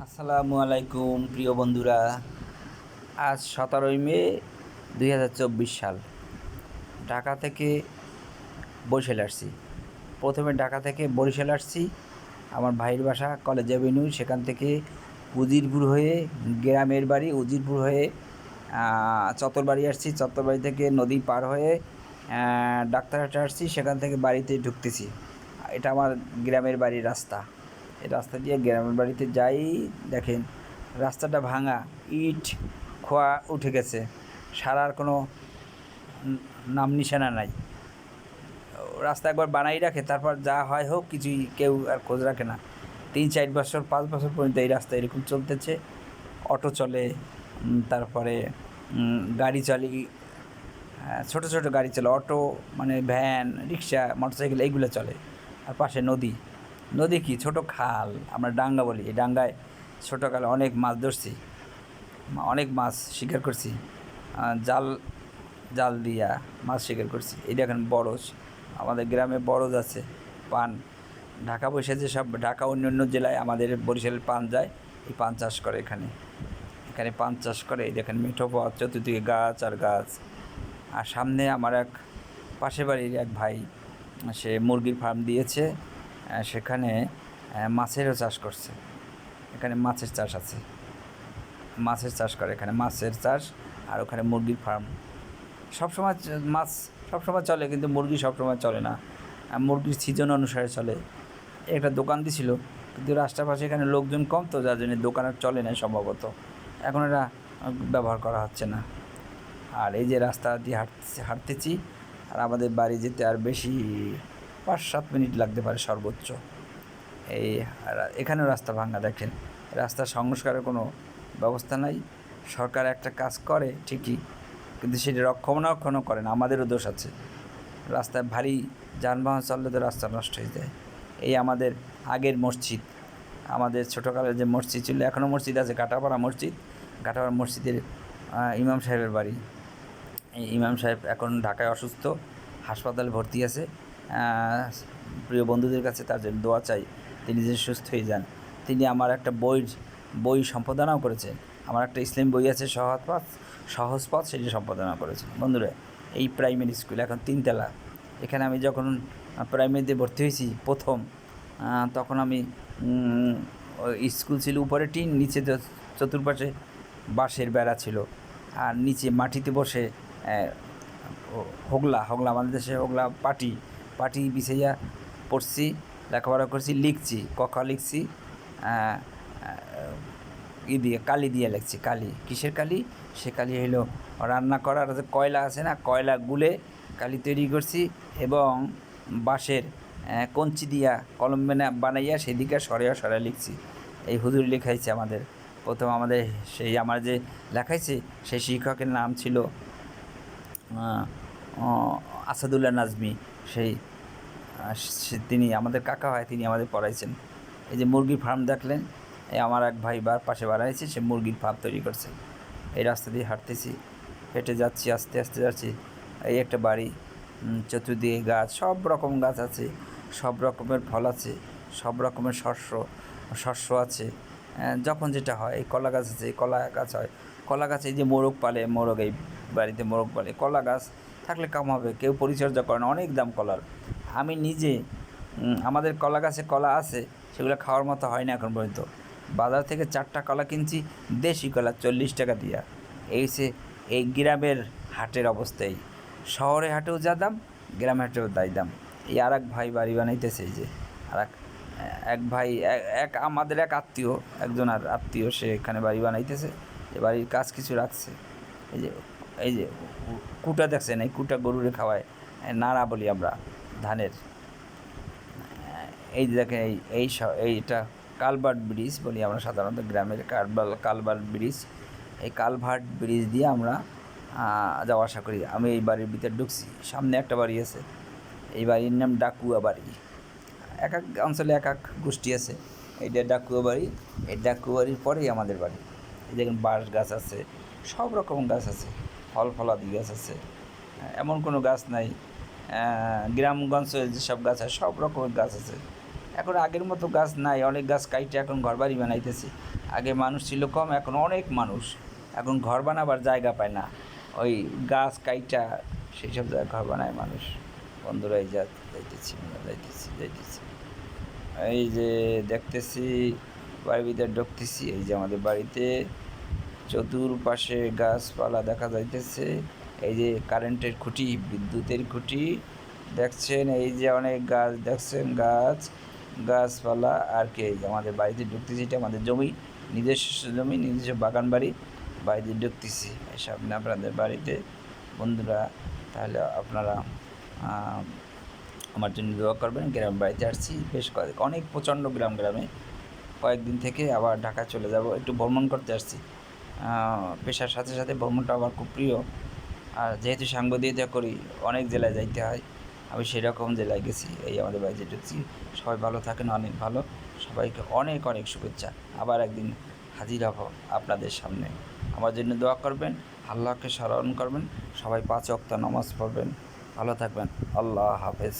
আসসালামু আলাইকুম প্রিয় বন্ধুরা। আজ 17ই মে 2024 সাল। ঢাকা থেকে বরিশাল আসছি। প্রথমে ঢাকা থেকে বরিশাল আসছি, আমার ভাইয়ের বাসা কলেজ অ্যাভিনিউ। সেখান থেকে উজিরপুর হয়ে গ্রামের বাড়ি, উজিরপুর হয়ে চত্বরবাড়ি আসছি। চত্বরবাড়ি থেকে নদী পার হয়ে ডাক্তারহাটে আসছি। সেখান থেকে বাড়িতে ঢুকতেছি। এটা আমার গ্রামের বাড়ির রাস্তা। এই রাস্তা দিয়ে গ্রামের বাড়িতে যাই। দেখেন রাস্তাটা ভাঙা, ইট খোয়া উঠে গেছে, সারার কোনো নাম নিশানা নাই। রাস্তা একবার বানাই রাখে, তারপর যা হয় হোক, কিছুই কেউ আর খোঁজ রাখে না। 3-4 বছর 5 বছর পর্যন্ত এই রাস্তা এরকম চলতেছে। অটো চলে, তারপরে গাড়ি চলে, ছোটো ছোটো গাড়ি চলে, অটো মানে ভ্যান, রিক্সা, মোটরসাইকেল এইগুলো চলে। আর পাশে নদী। নদী কি ছোটো খাল, আমরা ডাঙ্গা বলি। এই ডাঙ্গায় ছোটোকালে অনেক মাছ ধরছি, অনেক মাছ শিকার করছি। জাল জাল দিয়া মাছ শিকার করছি। এই দেখেন বরজ, আমাদের গ্রামে বরজ আছে, পান। ঢাকা বসে যে সব ঢাকা অন্য অন্য জেলায় আমাদের বরিশালের পান যায়, এই পান চাষ করে এখানে। এখানে পান চাষ করে। এই দেখেন মিঠো পথ, চতুর্দিকে গাছ আর গাছ। আর সামনে আমার এক পাশের বাড়ির এক ভাই, সে মুরগির ফার্ম দিয়েছে। সেখানে মাছেরও চাষ করছে। এখানে মাছের চাষ আছে, মাছের চাষ করে এখানে, মাছের চাষ। আর ওখানে মুরগির ফার্ম। সবসময় মাছ সবসময় চলে, কিন্তু মুরগি সবসময় চলে না। মুরগির সিজন অনুসারে চলে। একটা দোকান দিছিল, কিন্তু রাস্তার পাশে এখানে লোকজন কম, তো যার জন্য দোকান আর চলে না সম্ভবত। এখন এটা ব্যবহার করা হচ্ছে না। আর এই যে রাস্তা দিয়ে হাঁটতেছি, আর আমাদের বাড়ি যেতে আর বেশি 5-7 মিনিট লাগতে পারে সর্বোচ্চ। এই এখানেও রাস্তা ভাঙা। দেখেন রাস্তা সংস্কারের কোনো ব্যবস্থা নাই। সরকার একটা কাজ করে ঠিকই, কিন্তু সেটা রক্ষণাবেক্ষণও করে না। আমাদেরও দোষ আছে। রাস্তায় ভারী যানবাহন চললে তো রাস্তা নষ্ট হয়ে যায়। এই আমাদের আগের মসজিদ, আমাদের ছোটোকালের যে মসজিদ ছিল, এখনও মসজিদ আছে, কাটাপাড়া মসজিদ। কাটাপাড়া মসজিদের ইমাম সাহেবের বাড়ি। এই ইমাম সাহেব এখন ঢাকায় অসুস্থ, হাসপাতালে ভর্তি আছে। প্রিয় বন্ধুদের কাছে তার জন্য দোয়া চাই, তিনি যে সুস্থ হয়ে যান। তিনি আমার একটা বই সম্পাদনাও করেছেন। আমার একটা ইসলাম বই আছে, সহজ পথ, সেটি সম্পাদনা করেছে। বন্ধুরা, এই প্রাইমারি স্কুল এখন 3 তলা। এখানে আমি যখন প্রাইমারিতে ভর্তি হয়েছি প্রথম, তখন আমি স্কুল ছিল উপরে টিন, নিচে চতুর্পাশে বাঁশের বেড়া ছিল। আর নিচে মাটিতে বসে হোগলা আমাদের দেশে হোগলা, পাটি বিছাইয়া পড়ছি, লেখাপড়া করছি, লিখছি, ক লিখছি। দিয়ে কালি দিয়ে লিখছি। কালি কিসের কালি? সে কালি হলো রান্না করার যে কয়লা আছে না, কয়লা গুলে কালি তৈরি করছি। এবং বাঁশের কঞ্চি দিয়া কলম বানাইয়া সেদিকে সরে লিখছি। এই হুজুর লেখাইছে আমাদের প্রথম। আমাদের সেই আমার যে লেখাইছে সেই শিক্ষকের নাম ছিল আসাদুল্লাহ নাজমি। তিনি আমাদের কাকা হয়, তিনি আমাদের পড়াইছেন। এই যে মুরগির ফার্ম দেখলেন, এই আমার এক ভাই পাশে বাড়াইছে, সে মুরগির ফার্ম তৈরি করছে। এই রাস্তা দিয়ে হাঁটতেছি, হেঁটে যাচ্ছি, আস্তে আস্তে যাচ্ছি। এই একটা বাড়ি, চতুর্দিকে গাছ, সব রকম গাছ আছে, সব রকমের ফল আছে, সব রকমের শস্য আছে। যখন যেটা হয়, এই কলা গাছ আছে, এই কলা গাছ হয়। কলা গাছ, এই যে মোরগ পালে, এই বাড়িতে মোরগ পালে। কলা গাছ থাকলে কাম হবে, কেউ পরিচর্যা করে না, অনেক দাম কলার। আমি নিজে, আমাদের কলা গাছে কলা আছে, সেগুলো খাওয়ার মতো হয় না এখন পর্যন্ত। বাজার থেকে 4টা কলা কিনছি, দেশি কলা, 40 টাকা দিয়া। এই গ্রামের হাটের অবস্থায়। শহরে হাটেও যা দাম, গ্রামে হাটেও তাই দাম। এই আর এক ভাই বাড়ি বানাইতেছে। এই যে আর এক ভাই, আমাদের এক আত্মীয়, একজন আর আত্মীয়, সে এখানে বাড়ি বানাইতেছে। এ বাড়ির কাজ কিছু রাখছে। এই যে কুটা দেখছেন, এই কুটা গরুরে খাওয়ায়, নাড়া বলি আমরা ধানের। এই যে দেখেন, এইটা কালভার্ট ব্রিজ বলি আমরা সাধারণত গ্রামের, কালভার্ট ব্রিজ। এই কালভার্ট ব্রিজ দিয়ে আমরা যাওয়া আসা করি। আমি এই বাড়ির ভিতরে ঢুকছি, সামনে একটা বাড়ি আছে, এই বাড়ির নাম ডাকুয়া বাড়ি। এক এক অঞ্চলে এক এক গোষ্ঠী আছে। এইটা ডাকুয়া বাড়ি। এই ডাকুয়া বাড়ির পরেই আমাদের বাড়ি। এই দেখেন বাঁশ গাছ আছে, সব রকম গাছ আছে, ফলাদি গাছ আছে, এমন কোনো গাছ নাই। গ্রামগঞ্জে যেসব গাছ আছে, সব রকমের গাছ আছে। এখন আগের মতো গাছ নাই, অনেক গাছ কাইটে এখন ঘরবাড়ি বানাইতেছে। আগে মানুষ ছিল কম, এখন অনেক মানুষ, এখন ঘর বানাবার জায়গা পায় না, ওই গাছ কাইটা সেই সব জায়গায় ঘর বানায় মানুষ। বন্ধুরা এই যাইতেছি, যাইতেছি, এই যে দেখতেছি বাড়ির ভিতরে ঢুকতেছি। এই যে আমাদের বাড়িতে চতুর্পাশে গাছপালা দেখা যাইতেছে। এই যে কারেন্টের খুঁটি, বিদ্যুতের খুঁটি দেখছেন, এই যে অনেক গাছ দেখছেন, গাছপালা আর কি। এই যে আমাদের বাড়িতে ঢুকতেছি, এটা আমাদের জমি, নিজস্ব জমি, নিজস্ব বাগান বাড়ি, বাড়িতে ঢুকতেছি এই সামনে আপনাদের বাড়িতে। বন্ধুরা তাহলে আপনারা আমার জন্য দোয়া করবেন। গ্রাম বাড়িতে আসছি বেশ অনেক প্রচণ্ড গ্রামে কয়েকদিন থেকে আবার ঢাকা চলে যাব, একটু ভ্রমণ করতে আসছি। পেশার সাথে সাথে ভ্রমণটা আমার খুব প্রিয়। আর যেহেতু সাংবাদিকতা করি, অনেক জেলায় যাইতে হয়, আমি সেরকম জেলায় গেছি। এই আমাদের বাড়িতে ঢুকছি। সবাই ভালো থাকেন, অনেক ভালো। সবাইকে অনেক অনেক শুভেচ্ছা। আবার একদিন হাজির হব আপনাদের সামনে। আমার জন্য দোয়া করবেন, আল্লাহকে স্মরণ করবেন, সবাই 5 ওয়াক্ত নামাজ পড়বেন। ভালো থাকবেন। আল্লাহ হাফেজ।